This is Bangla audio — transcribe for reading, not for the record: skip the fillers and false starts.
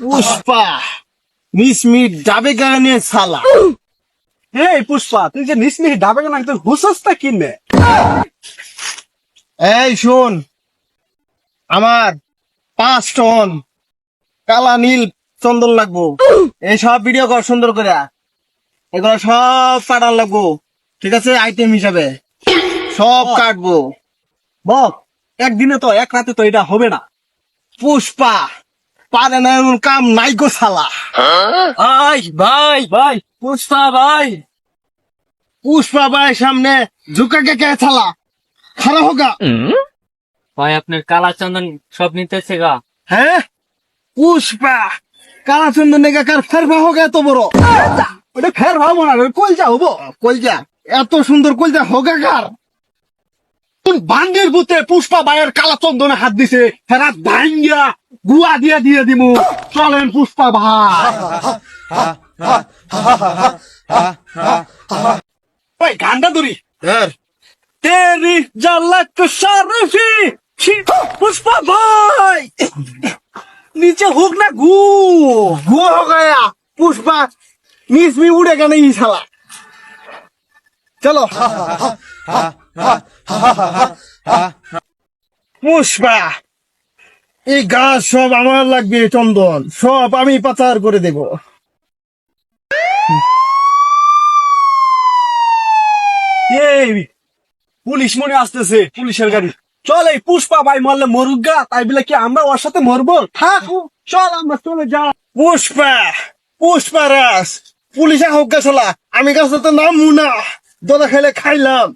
পুষ্পা মিসমিট ডাবে গানে সালা। এই পুষ্পা, তুই যে নিসমিস ডাবে না, তুই হুসসটা কিনবে। এই শোন, আমার 5 টন কালা নীল চন্দন লাগবো। এই সব ভিডিও কর সুন্দর করে, এগুলো সব পাঠান লাগবো, ঠিক আছে? আইটেম হিসাবে সব কাটবো। বল, একদিনে তো এক রাতে তো এটা হবে না। পুষ্পা পারে না এমন কাম নাই গো শালা। ভাই ভাই ভাই, পুষ্পা ভাই। পুষ্পা ভাই সামনে ঝুঁকা কে কে শালা, খারাপ হোগা। ভাই আপনার কালা চন্দন সব নিতেছে গা। হ্যাঁ, পুষ্পা কালা চন্দন নেগা কার ফেরফা হোগা এত বড়। ওটা ফের ভাবো না, কলজা হবো। কলজা এত সুন্দর কলজা হোগা কার? তুই বান্ডির ভূতে পুষ্পা ভাইয়ের কালা চন্দনে হাত দিছে, হেরা ভাঙ্গিয়া গুয়া দিয়ে দিয়ে দিমু। চলেন পুষ্পা ভাই। ওই গান্ডা ধরি। হ্যাঁ, তেরি জালাক শরফি। পুষ্পা ভাই নিচে হোক না গু। গো হোগা পুষ্পা মিসমি উড়ে গেল ই শালা। চলো পুষ্পা, এই গাছ সব আমার লাগবে, চন্দন সব আমি পাচার করে দেব। এই পুলিশ মনে আসতেছে, পুলিশের গাড়ি। চল, এই পুষ্পা ভাই মরলে মরুক গা, তাই বলে কি আমরা ওর সাথে মরবো? থাক, চল আমরা চলে যা। পুষ্পা পুষ্পা রাস পুলিশে হোক গেছলা, আমি গাছটাতে নামু না, দলা খেলে খাইলাম।